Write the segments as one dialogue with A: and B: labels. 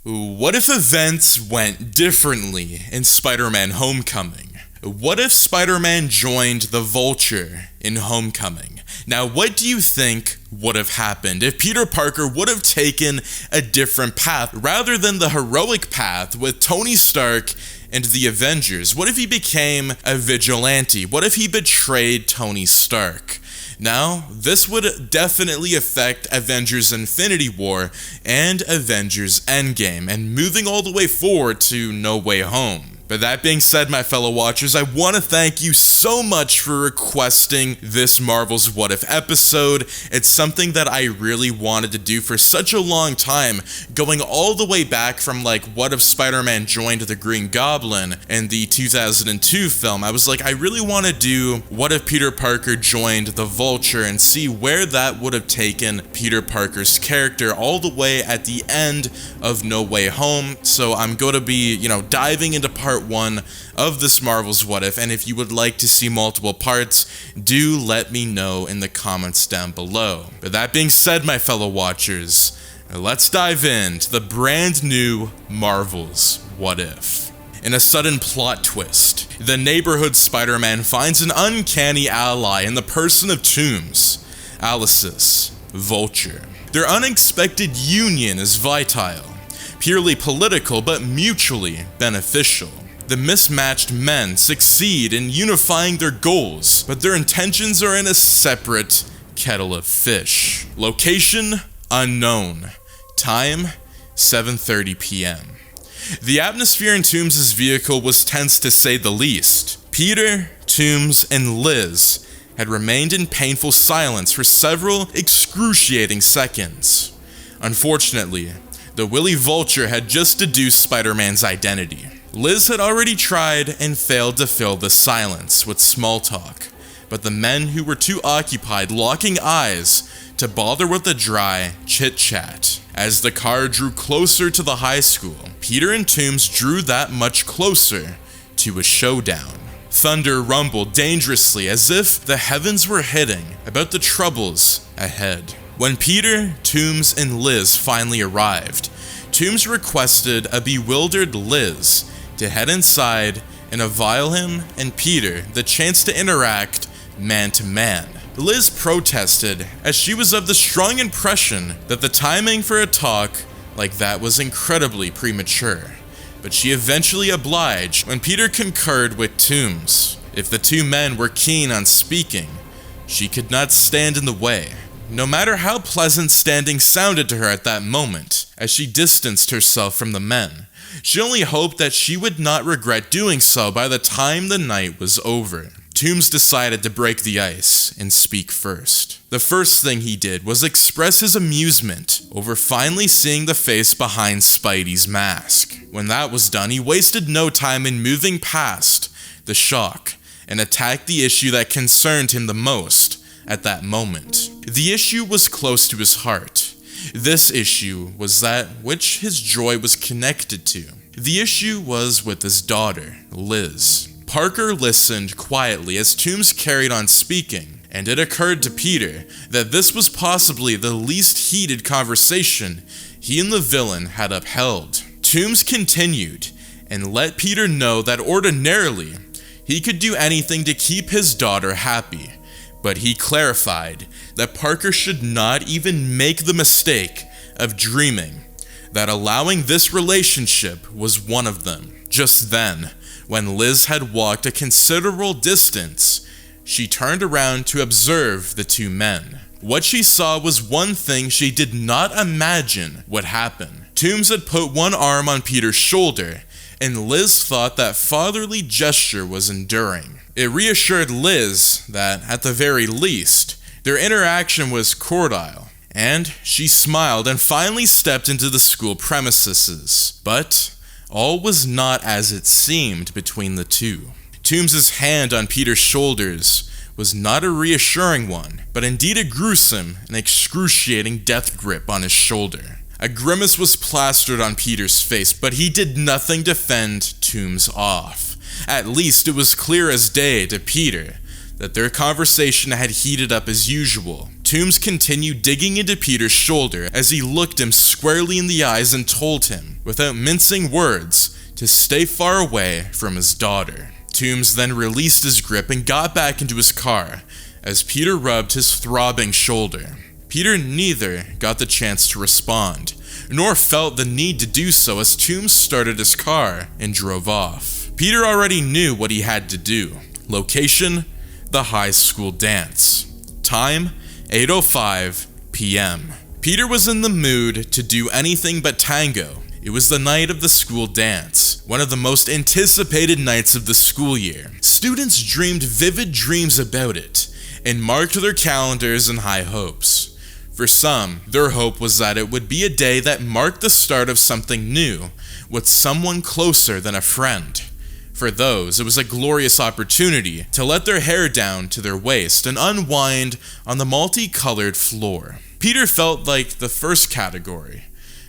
A: What if events went differently in Spider-Man Homecoming? What if Spider-Man joined the Vulture in Homecoming? Now, what do you think would have happened if Peter Parker would have taken a different path rather than the heroic path with Tony Stark and the Avengers? What if he became a vigilante? What if he betrayed Tony Stark? Now, this would definitely affect Avengers Infinity War and Avengers Endgame, and moving all the way forward to No Way Home. But that being said, my fellow watchers, I want to thank you so much for requesting this Marvel's What If episode. It's something that I really wanted to do for such a long time, going all the way back from what if Spider-Man joined the Green Goblin in the 2002 film. I was like, I really want to do what if Peter Parker joined the Vulture and see where that would have taken Peter Parker's character all the way at the end of No Way Home. So I'm going to be, diving into part 1 of this Marvel's What If, and if you would like to see multiple parts, do let me know in the comments down below. But that being said, my fellow watchers, let's dive into the brand new Marvel's What If. In a sudden plot twist, the neighborhood Spider-Man finds an uncanny ally in the person of Toomes, Alice's Vulture. Their unexpected union is vital, purely political but mutually beneficial. The mismatched men succeed in unifying their goals, but their intentions are in a separate kettle of fish. Location unknown. Time 7:30 p.m. The atmosphere in Toomes' vehicle was tense to say the least. Peter, Toomes, and Liz had remained in painful silence for several excruciating seconds. Unfortunately, the Willy Vulture had just deduced Spider-Man's identity. Liz had already tried and failed to fill the silence with small talk, but the men who were too occupied locking eyes to bother with the dry chit-chat. As the car drew closer to the high school, Peter and Toomes drew that much closer to a showdown. Thunder rumbled dangerously as if the heavens were hitting about the troubles ahead. When Peter, Toomes, and Liz finally arrived, Toomes requested a bewildered Liz to head inside and avail him and Peter the chance to interact man-to-man. Liz protested as she was of the strong impression that the timing for a talk like that was incredibly premature, but she eventually obliged when Peter concurred with Toomes. If the two men were keen on speaking, she could not stand in the way, no matter how pleasant standing sounded to her at that moment. As she distanced herself from the men, she only hoped that she would not regret doing so by the time the night was over. Toomes decided to break the ice and speak first. The first thing he did was express his amusement over finally seeing the face behind Spidey's mask. When that was done, he wasted no time in moving past the shock and attacked the issue that concerned him the most at that moment. The issue was close to his heart. This issue was that which his joy was connected to. The issue was with his daughter, Liz. Parker listened quietly as Toomes carried on speaking, and it occurred to Peter that this was possibly the least heated conversation he and the villain had upheld. Toomes continued and let Peter know that ordinarily he could do anything to keep his daughter happy, but he clarified that Parker should not even make the mistake of dreaming that allowing this relationship was one of them. Just then, when Liz had walked a considerable distance, she turned around to observe the two men. What she saw was one thing she did not imagine would happen. Toomes had put one arm on Peter's shoulder, and Liz thought that fatherly gesture was enduring. It reassured Liz that, at the very least, their interaction was cordial, and she smiled and finally stepped into the school premises. But all was not as it seemed between the two. Toomes' hand on Peter's shoulders was not a reassuring one, but indeed a gruesome and excruciating death grip on his shoulder. A grimace was plastered on Peter's face, but he did nothing to fend Toomes off. At least it was clear as day to Peter that their conversation had heated up as usual. Toomes continued digging into Peter's shoulder as he looked him squarely in the eyes and told him without mincing words, to stay far away from his daughter. Toombs then released his grip and got back into his car, as Peter rubbed his throbbing shoulder. Peter neither got the chance to respond, nor felt the need to do so as Toombs started his car and drove off. Peter already knew what he had to do. Location: the high school dance. Time: 8:05 p.m. Peter was in the mood to do anything but tango. It was the night of the school dance, one of the most anticipated nights of the school year. Students dreamed vivid dreams about it, and marked their calendars in high hopes. For some, their hope was that it would be a day that marked the start of something new, with someone closer than a friend. For those, it was a glorious opportunity to let their hair down to their waist and unwind on the multicolored floor. Peter felt like the first category,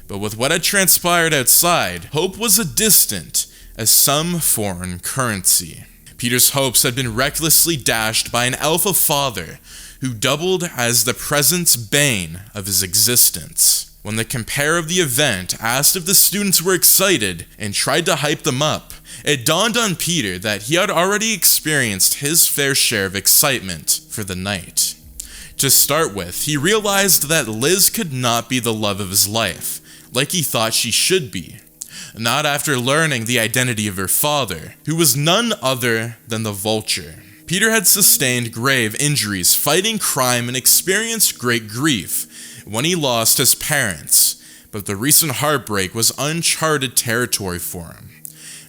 A: but with what had transpired outside, hope was as distant as some foreign currency. Peter's hopes had been recklessly dashed by an alpha father who doubled as the present's bane of his existence. When the compare of the event asked if the students were excited and tried to hype them up, it dawned on Peter that he had already experienced his fair share of excitement for the night. To start with, he realized that Liz could not be the love of his life, like he thought she should be. Not after learning the identity of her father, who was none other than the Vulture. Peter had sustained grave injuries fighting crime and experienced great grief when he lost his parents, but the recent heartbreak was uncharted territory for him.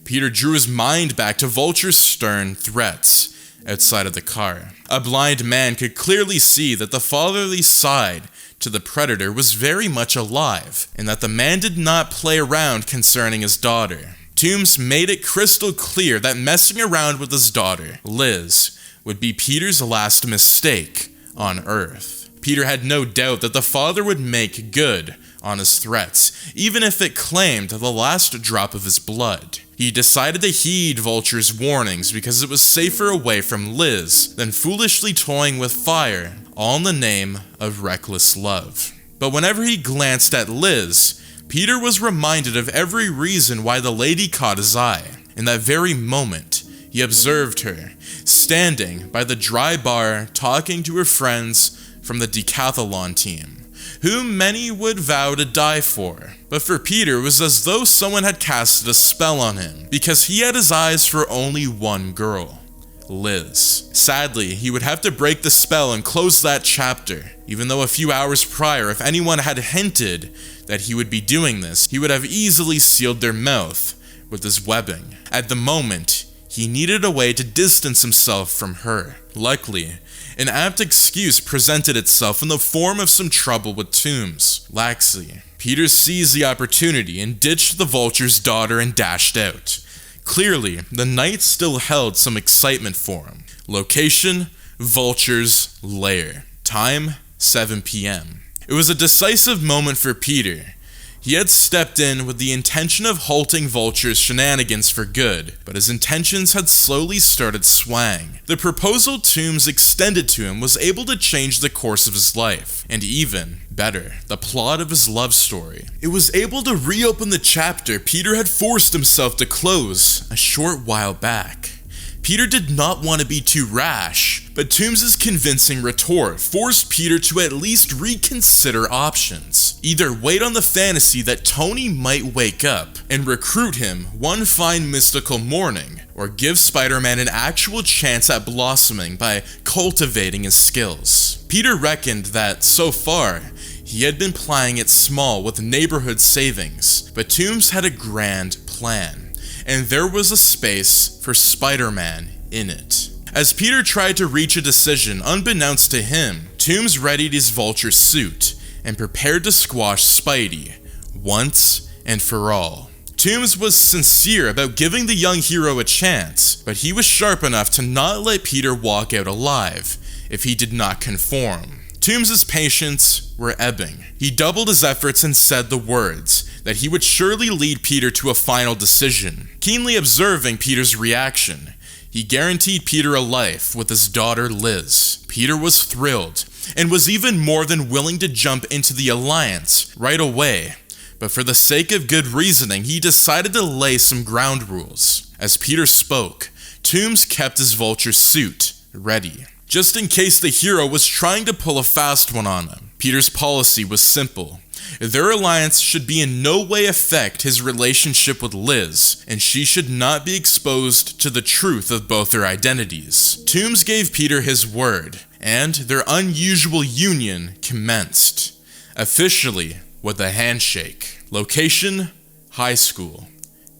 A: Peter drew his mind back to Vulture's stern threats outside of the car. A blind man could clearly see that the fatherly side to the predator was very much alive, and that the man did not play around concerning his daughter. Toombs made it crystal clear that messing around with his daughter, Liz, would be Peter's last mistake on Earth. Peter had no doubt that the father would make good on his threats, even if it claimed the last drop of his blood. He decided to heed Vulture's warnings because it was safer away from Liz than foolishly toying with fire, all in the name of reckless love. But whenever he glanced at Liz, Peter was reminded of every reason why the lady caught his eye. In that very moment, he observed her, standing by the dry bar talking to her friends from the decathlon team, whom many would vow to die for. But for Peter, it was as though someone had casted a spell on him, because he had his eyes for only one girl, Liz. Sadly, he would have to break the spell and close that chapter, even though a few hours prior, if anyone had hinted that he would be doing this, he would have easily sealed their mouth with his webbing. At the moment, he needed a way to distance himself from her. Luckily, an apt excuse presented itself in the form of some trouble with Toombs. Laxly, Peter seized the opportunity and ditched the Vulture's daughter and dashed out. Clearly, the night still held some excitement for him. Location: Vulture's lair. Time: 7 p.m. It was a decisive moment for Peter. He had stepped in with the intention of halting Vulture's shenanigans for good, but his intentions had slowly started swaying. The proposal Toombs extended to him was able to change the course of his life, and even better, the plot of his love story. It was able to reopen the chapter Peter had forced himself to close a short while back. Peter did not want to be too rash, but Toombs' convincing retort forced Peter to at least reconsider options. Either wait on the fantasy that Tony might wake up and recruit him one fine mystical morning, or give Spider-Man an actual chance at blossoming by cultivating his skills. Peter reckoned that, so far, he had been playing it small with neighborhood savings, but Toombs had a grand plan. And there was a space for Spider-Man in it. As Peter tried to reach a decision unbeknownst to him, Toombs readied his Vulture suit and prepared to squash Spidey, once and for all. Toombs was sincere about giving the young hero a chance, but he was sharp enough to not let Peter walk out alive if he did not conform. Toombs' patience were ebbing. He doubled his efforts and said the words that he would surely lead Peter to a final decision. Keenly observing Peter's reaction, he guaranteed Peter a life with his daughter Liz. Peter was thrilled, and was even more than willing to jump into the alliance right away, But for the sake of good reasoning, he decided to lay some ground rules. As Peter spoke, Toomes kept his Vulture suit ready, just in case the hero was trying to pull a fast one on him. Peter's policy was simple. Their alliance should be in no way affect his relationship with Liz, and she should not be exposed to the truth of both their identities. Toomes gave Peter his word, and their unusual union commenced, officially with a handshake. Location: high school.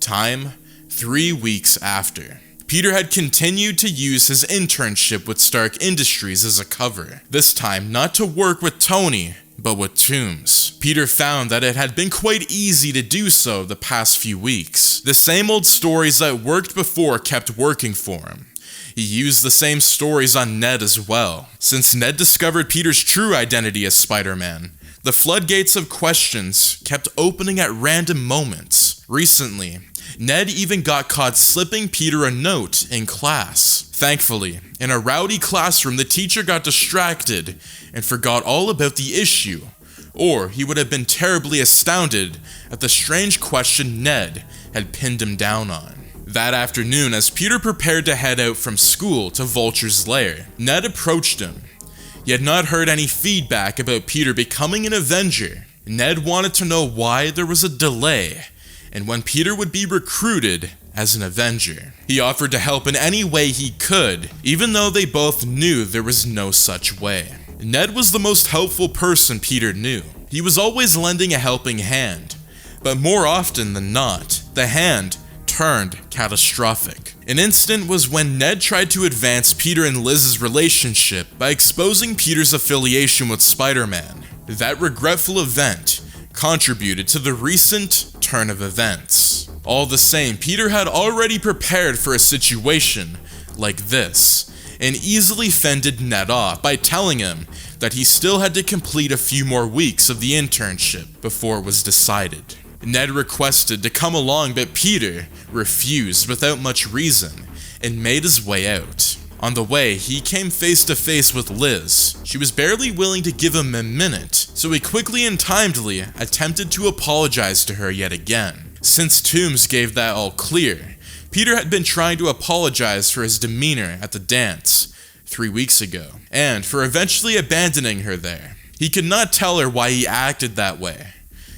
A: Time: 3 weeks after. Peter had continued to use his internship with Stark Industries as a cover, this time not to work with Tony, but with Toomes. Peter found that it had been quite easy to do so the past few weeks. The same old stories that worked before kept working for him. He used the same stories on Ned as well. Since Ned discovered Peter's true identity as Spider-Man, the floodgates of questions kept opening at random moments. Recently, Ned even got caught slipping Peter a note in class. Thankfully, in a rowdy classroom, the teacher got distracted and forgot all about the issue, or he would have been terribly astounded at the strange question Ned had pinned him down on. That afternoon, as Peter prepared to head out from school to Vulture's lair, Ned approached him. He had not heard any feedback about Peter becoming an Avenger. Ned wanted to know why there was a delay, and when Peter would be recruited as an Avenger. He offered to help in any way he could, even though they both knew there was no such way. Ned was the most helpful person Peter knew. He was always lending a helping hand, but more often than not, the hand turned catastrophic. An instant was when Ned tried to advance Peter and Liz's relationship by exposing Peter's affiliation with Spider-Man. That regretful event contributed to the recent turn of events. All the same, Peter had already prepared for a situation like this, and easily fended Ned off by telling him that he still had to complete a few more weeks of the internship before it was decided. Ned requested to come along, but Peter refused without much reason and made his way out. On the way, he came face to face with Liz. She was barely willing to give him a minute, so he quickly and timely attempted to apologize to her yet again. Since Toomes gave that all clear, Peter had been trying to apologize for his demeanor at the dance 3 weeks ago, and for eventually abandoning her there. He could not tell her why he acted that way,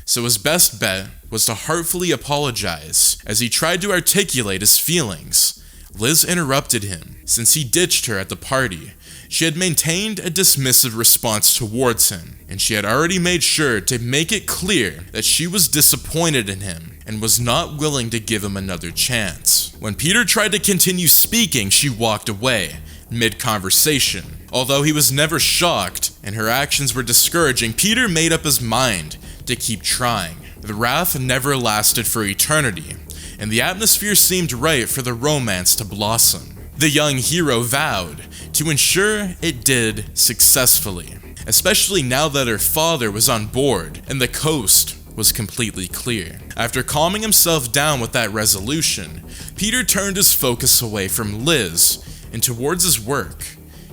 A: so his best bet was to heartfully apologize. As he tried to articulate his feelings, Liz interrupted him. Since he ditched her at the party, she had maintained a dismissive response towards him, and she had already made sure to make it clear that she was disappointed in him and was not willing to give him another chance. When Peter tried to continue speaking, she walked away mid-conversation. Although he was never shocked and her actions were discouraging, Peter made up his mind to keep trying. The wrath never lasted for eternity, and the atmosphere seemed right for the romance to blossom. The young hero vowed to ensure it did successfully, especially now that her father was on board and the coast was completely clear. After calming himself down with that resolution, Peter turned his focus away from Liz and towards his work.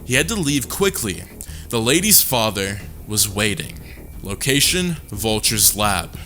A: He had to leave quickly. The lady's father was waiting. Location: Vulture's lab.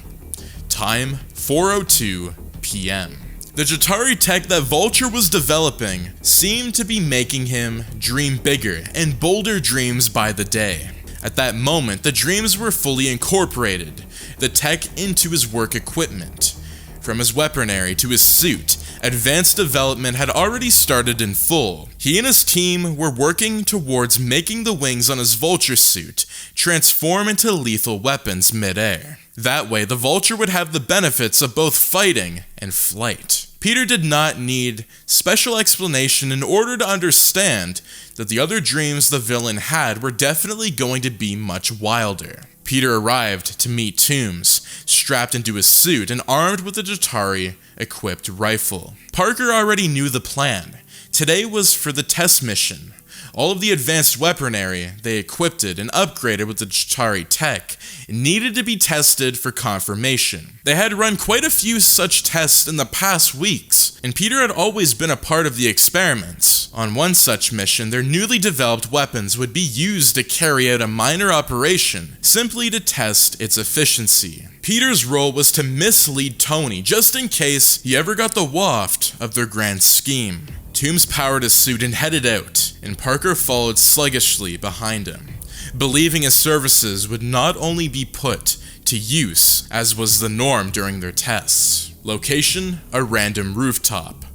A: Time: 4:02 p.m. The Chitauri tech that Vulture was developing seemed to be making him dream bigger and bolder dreams by the day. At that moment, the dreams were fully incorporated, the tech into his work equipment. From his weaponry to his suit, advanced development had already started in full. He and his team were working towards making the wings on his Vulture suit transform into lethal weapons mid-air. That way, the Vulture would have the benefits of both fighting and flight. Peter did not need special explanation in order to understand that the other dreams the villain had were definitely going to be much wilder. Peter arrived to meet Toomes, strapped into his suit and armed with a Chitauri-equipped rifle. Parker already knew the plan. Today was for the test mission. All of the advanced weaponry they equipped and upgraded with the Chitauri tech needed to be tested for confirmation. They had run quite a few such tests in the past weeks, and Peter had always been a part of the experiments. On one such mission, their newly developed weapons would be used to carry out a minor operation, simply to test its efficiency. Peter's role was to mislead Tony just in case he ever got the waft of their grand scheme. Toomes powered his suit and headed out, and Parker followed sluggishly behind him, believing his services would not only be put to use, as was the norm during their tests. Location, a random rooftop.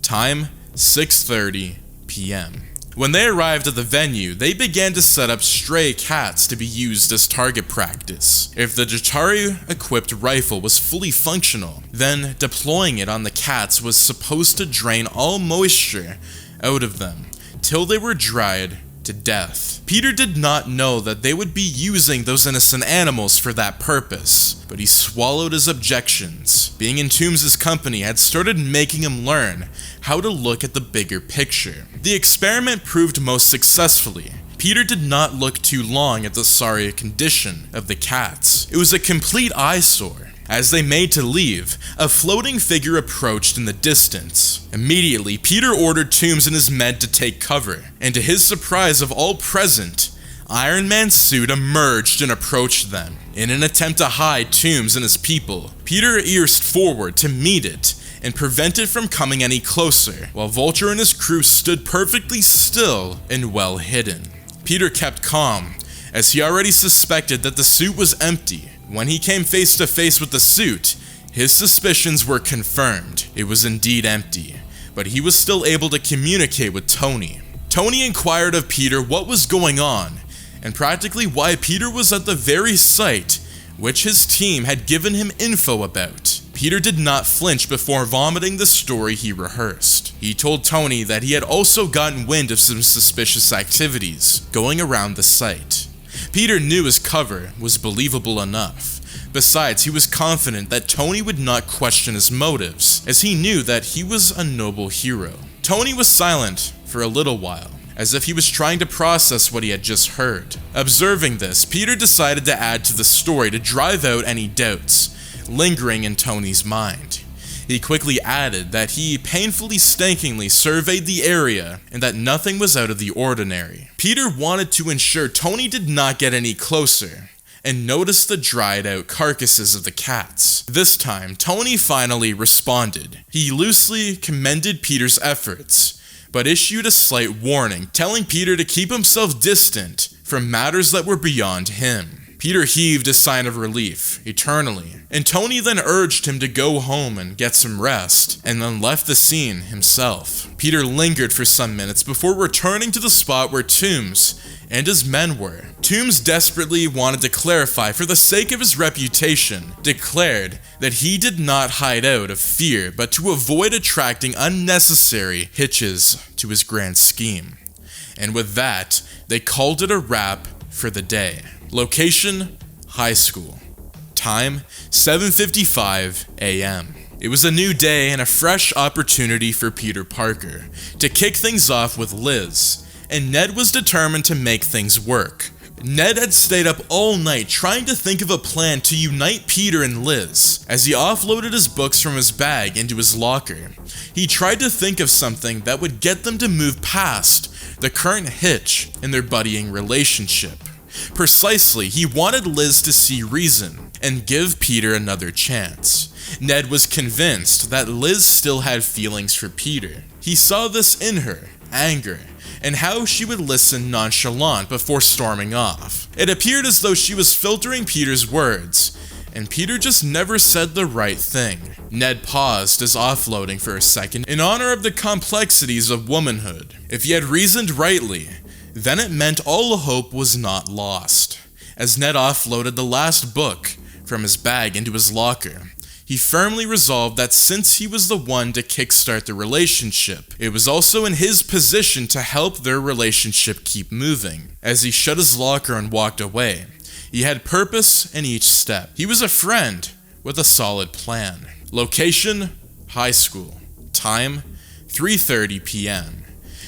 A: Time, 6:30 p.m. When they arrived at the venue, they began to set up stray cats to be used as target practice. If the Jatari-equipped rifle was fully functional, then deploying it on the cats was supposed to drain all moisture out of them till they were dried to death. Peter did not know that they would be using those innocent animals for that purpose, but he swallowed his objections. Being in Toomes' company had started making him learn how to look at the bigger picture. The experiment proved most successfully. Peter did not look too long at the sorry condition of the cats. It was a complete eyesore. As they made to leave, a floating figure approached in the distance. Immediately, Peter ordered Toomes and his men to take cover, and to his surprise of all present, Iron Man's suit emerged and approached them. In an attempt to hide Toomes and his people, Peter earsed forward to meet it and prevent it from coming any closer, while Vulture and his crew stood perfectly still and well hidden. Peter kept calm, as he already suspected that the suit was empty. When he came face to face with the suit, his suspicions were confirmed. It was indeed empty, but he was still able to communicate with Tony. Tony inquired of Peter what was going on, and practically why Peter was at the very site which his team had given him info about. Peter did not flinch before vomiting the story he rehearsed. He told Tony that he had also gotten wind of some suspicious activities going around the site. Peter knew his cover was believable enough. Besides, he was confident that Tony would not question his motives, as he knew that he was a noble hero. Tony was silent for a little while, as if he was trying to process what he had just heard. Observing this, Peter decided to add to the story to drive out any doubts lingering in Tony's mind. He quickly added that he painfully stankingly surveyed the area and that nothing was out of the ordinary. Peter wanted to ensure Tony did not get any closer and noticed the dried out carcasses of the cats. This time, Tony finally responded. He loosely commended Peter's efforts, but issued a slight warning, telling Peter to keep himself distant from matters that were beyond him. Peter heaved a sign of relief, eternally, and Tony then urged him to go home and get some rest, and then left the scene himself. Peter lingered for some minutes before returning to the spot where Toomes and his men were. Toomes desperately wanted to clarify for the sake of his reputation, declared that he did not hide out of fear, but to avoid attracting unnecessary hitches to his grand scheme. And with that, they called it a wrap for the day. Location, high school. Time, 7:55 a.m. It was a new day and a fresh opportunity for Peter Parker to kick things off with Liz, and Ned was determined to make things work. Ned had stayed up all night trying to think of a plan to unite Peter and Liz. As he offloaded his books from his bag into his locker, he tried to think of something that would get them to move past the current hitch in their buddying relationship. Precisely, he wanted Liz to see reason and give Peter another chance. Ned was convinced that Liz still had feelings for Peter. He saw this in her, anger, and how she would listen nonchalant before storming off. It appeared as though she was filtering Peter's words, and Peter just never said the right thing. Ned paused his offloading for a second in honor of the complexities of womanhood. If he had reasoned rightly, then it meant all hope was not lost. As Ned offloaded the last book from his bag into his locker, he firmly resolved that since he was the one to kickstart the relationship, it was also in his position to help their relationship keep moving. As he shut his locker and walked away, he had purpose in each step. He was a friend with a solid plan. Location, high school. Time, 3:30 p.m.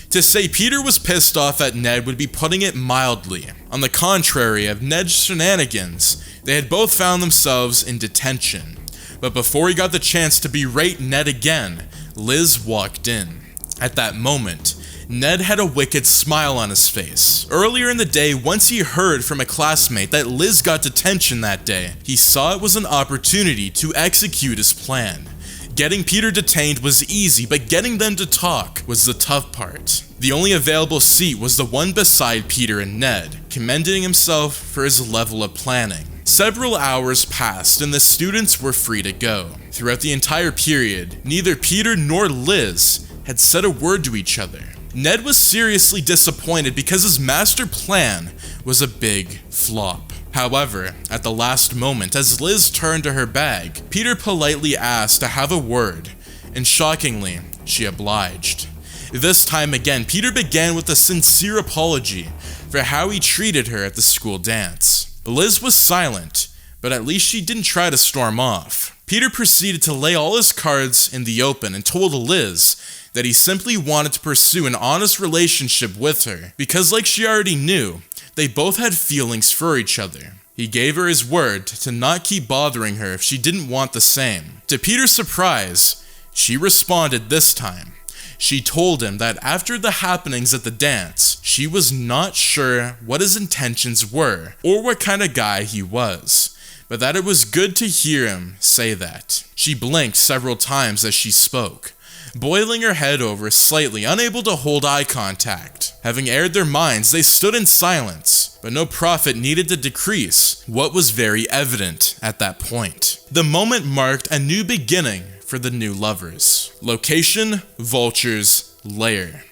A: To say Peter was pissed off at Ned would be putting it mildly. On the contrary of Ned's shenanigans, they had both found themselves in detention. But before he got the chance to berate Ned again, Liz walked in. At that moment, Ned had a wicked smile on his face. Earlier in the day, once he heard from a classmate that Liz got detention that day, he saw it was an opportunity to execute his plan. Getting Peter detained was easy, but getting them to talk was the tough part. The only available seat was the one beside Peter and Ned, commending himself for his level of planning. Several hours passed and the students were free to go. Throughout the entire period, neither Peter nor Liz had said a word to each other. Ned was seriously disappointed because his master plan was a big flop. However, at the last moment, as Liz turned to her bag, Peter politely asked to have a word, and shockingly, she obliged. This time again, Peter began with a sincere apology for how he treated her at the school dance. Liz was silent, but at least she didn't try to storm off. Peter proceeded to lay all his cards in the open and told Liz that he simply wanted to pursue an honest relationship with her, because like she already knew, they both had feelings for each other. He gave her his word to not keep bothering her if she didn't want the same. To Peter's surprise, she responded this time. She told him that after the happenings at the dance, she was not sure what his intentions were or what kind of guy he was, but that it was good to hear him say that. She blinked several times as she spoke, boiling her head over slightly, unable to hold eye contact. Having aired their minds, they stood in silence, but no profit needed to decrease what was very evident at that point. The moment marked a new beginning for the new lovers. Location, Vulture's lair.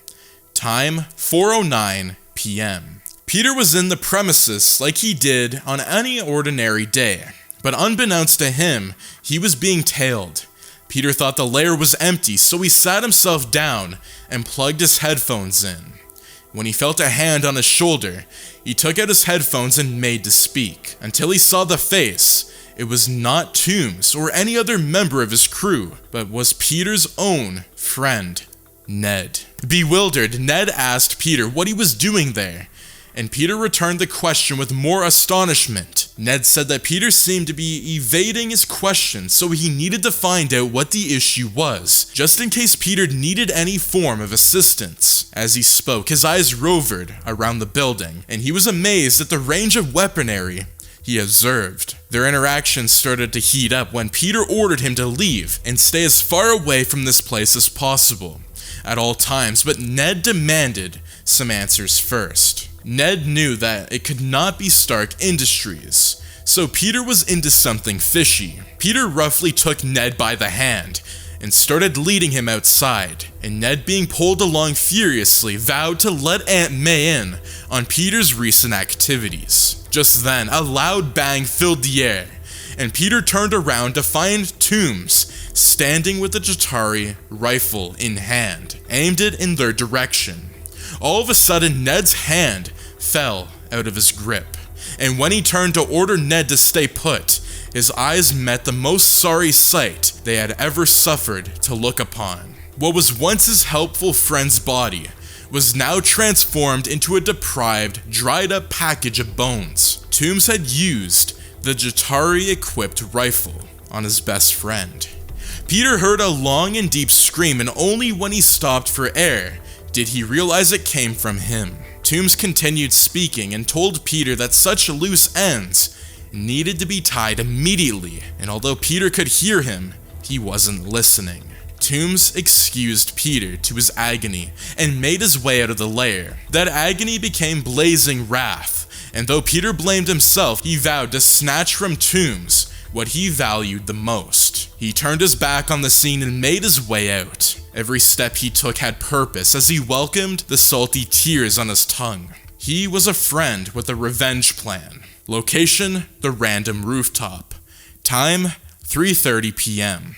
A: Time, 4:09 p.m. Peter was in the premises like he did on any ordinary day, but unbeknownst to him, he was being tailed. Peter thought the lair was empty, so he sat himself down and plugged his headphones in. When he felt a hand on his shoulder, he took out his headphones and made to speak. Until he saw the face, it was not Toombs or any other member of his crew, but was Peter's own friend, Ned. Bewildered, Ned asked Peter what he was doing there, and Peter returned the question with more astonishment. Ned said that Peter seemed to be evading his question, so he needed to find out what the issue was, just in case Peter needed any form of assistance. As he spoke, his eyes rovered around the building, and he was amazed at the range of weaponry he observed. Their interaction started to heat up when Peter ordered him to leave and stay as far away from this place as possible at all times, but Ned demanded some answers first. Ned knew that it could not be Stark Industries, so Peter was into something fishy. Peter roughly took Ned by the hand and started leading him outside, and Ned, being pulled along furiously, vowed to let Aunt May in on Peter's recent activities. Just then, a loud bang filled the air, and Peter turned around to find Toombs standing with a Jatari rifle in hand, aimed it in their direction. All of a sudden, Ned's hand fell out of his grip, and when he turned to order Ned to stay put, his eyes met the most sorry sight they had ever suffered to look upon. What was once his helpful friend's body was now transformed into a deprived, dried-up package of bones. Toombs had used the Jatari-equipped rifle on his best friend. Peter heard a long and deep scream, and only when he stopped for air did he realize it came from him. Toombs continued speaking and told Peter that such loose ends needed to be tied immediately, and although Peter could hear him, he wasn't listening. Toombs excused Peter to his agony and made his way out of the lair. That agony became blazing wrath, and though Peter blamed himself, he vowed to snatch from Toombs what he valued the most. He turned his back on the scene and made his way out. Every step he took had purpose as he welcomed the salty tears on his tongue. He was a friend with a revenge plan. Location, the random rooftop. Time, 3:30 p.m.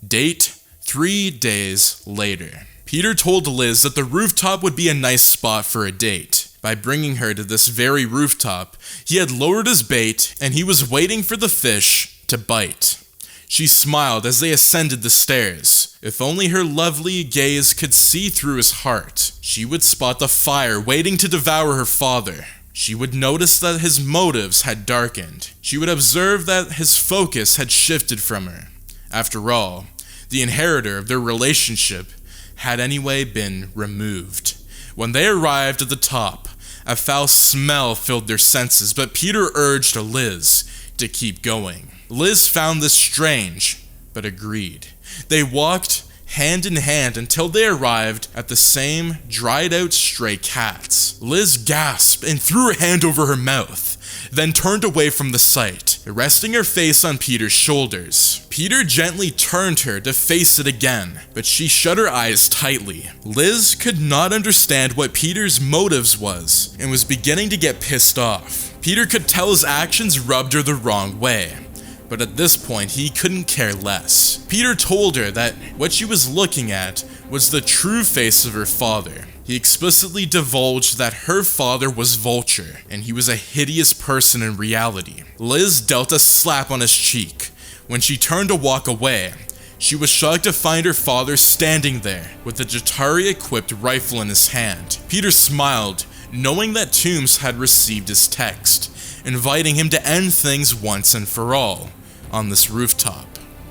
A: Date, 3 days later. Peter told Liz that the rooftop would be a nice spot for a date. By bringing her to this very rooftop, he had lowered his bait and he was waiting for the fish to bite. She smiled as they ascended the stairs. If only her lovely gaze could see through his heart, she would spot the fire waiting to devour her father. She would notice that his motives had darkened. She would observe that his focus had shifted from her. After all, the inheritor of their relationship had anyway been removed. When they arrived at the top, a foul smell filled their senses, but Peter urged Liz to keep going. Liz found this strange, but agreed. They walked hand in hand until they arrived at the same dried-out stray cats. Liz gasped and threw her hand over her mouth, then turned away from the sight, resting her face on Peter's shoulders. Peter gently turned her to face it again, but she shut her eyes tightly. Liz could not understand what Peter's motives was, and was beginning to get pissed off. Peter could tell his actions rubbed her the wrong way, but at this point he couldn't care less. Peter told her that what she was looking at was the true face of her father. He explicitly divulged that her father was Vulture, and he was a hideous person in reality. Liz dealt a slap on his cheek. When she turned to walk away, she was shocked to find her father standing there with a Jatari-equipped rifle in his hand. Peter smiled, knowing that Toombs had received his text, inviting him to end things once and for all on this rooftop.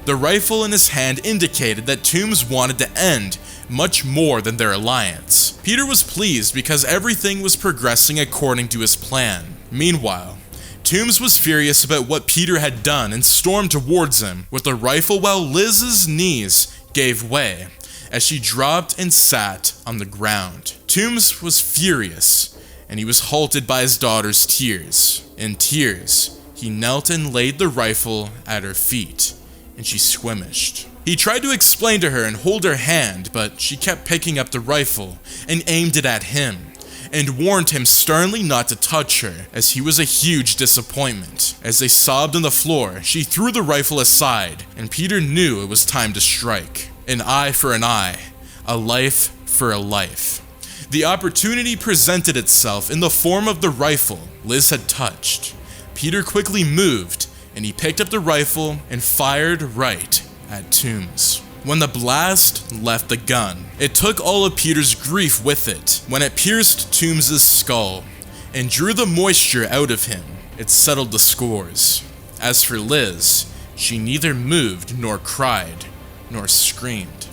A: The rifle in his hand indicated that Toombs wanted to end much more than their alliance. Peter was pleased because everything was progressing according to his plan. Meanwhile, Toombs was furious about what Peter had done and stormed towards him with the rifle while Liz's knees gave way as she dropped and sat on the ground. Toombs was furious, and he was halted by his daughter's tears. In tears, he knelt and laid the rifle at her feet, and she squirmished. He tried to explain to her and hold her hand, but she kept picking up the rifle and aimed it at him, and warned him sternly not to touch her, as he was a huge disappointment. As they sobbed on the floor, she threw the rifle aside, and Peter knew it was time to strike. An eye for an eye, a life for a life. The opportunity presented itself in the form of the rifle Liz had touched. Peter quickly moved, and he picked up the rifle and fired right at Toombs. When the blast left the gun, it took all of Peter's grief with it. When it pierced Toombs' skull and drew the moisture out of him, it settled the scores. As for Liz, she neither moved nor cried nor screamed.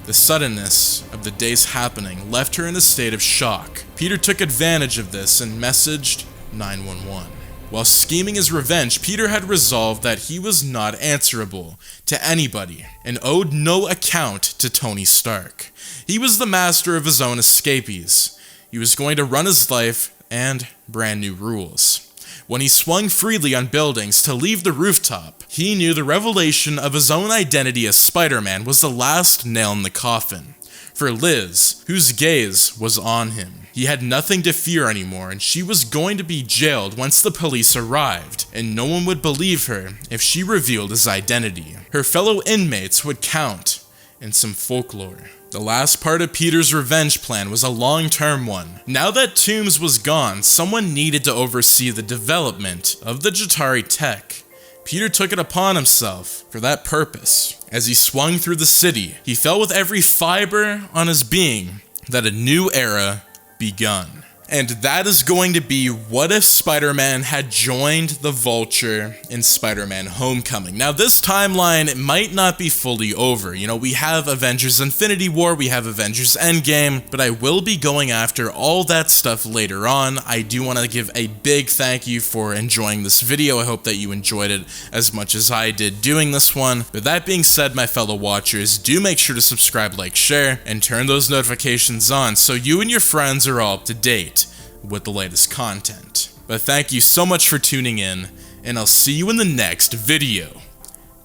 A: The suddenness of the day's happening left her in a state of shock. Peter took advantage of this and messaged 911. While scheming his revenge, Peter had resolved that he was not answerable to anybody and owed no account to Tony Stark. He was the master of his own escapees. He was going to run his life and brand new rules. When he swung freely on buildings to leave the rooftop, he knew the revelation of his own identity as Spider-Man was the last nail in the coffin. For Liz, whose gaze was on him, he had nothing to fear anymore, and she was going to be jailed once the police arrived, and no one would believe her if she revealed his identity. Her fellow inmates would count in some folklore. The last part of Peter's revenge plan was a long-term one. Now that Toombs was gone, someone needed to oversee the development of the Jatari tech. Peter took it upon himself for that purpose. As he swung through the city, he felt with every fiber on his being that a new era begun. And that is going to be what if Spider-Man had joined the Vulture in Spider-Man Homecoming. Now this timeline, it might not be fully over. You know, we have Avengers Infinity War, we have Avengers Endgame, but I will be going after all that stuff later on. I do want to give a big thank you for enjoying this video. I hope that you enjoyed it as much as I did doing this one. But that being said, my fellow watchers, do make sure to subscribe, like, share, and turn those notifications on so you and your friends are all up to date with the latest content. But thank you so much for tuning in, and I'll see you in the next video.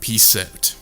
A: Peace out.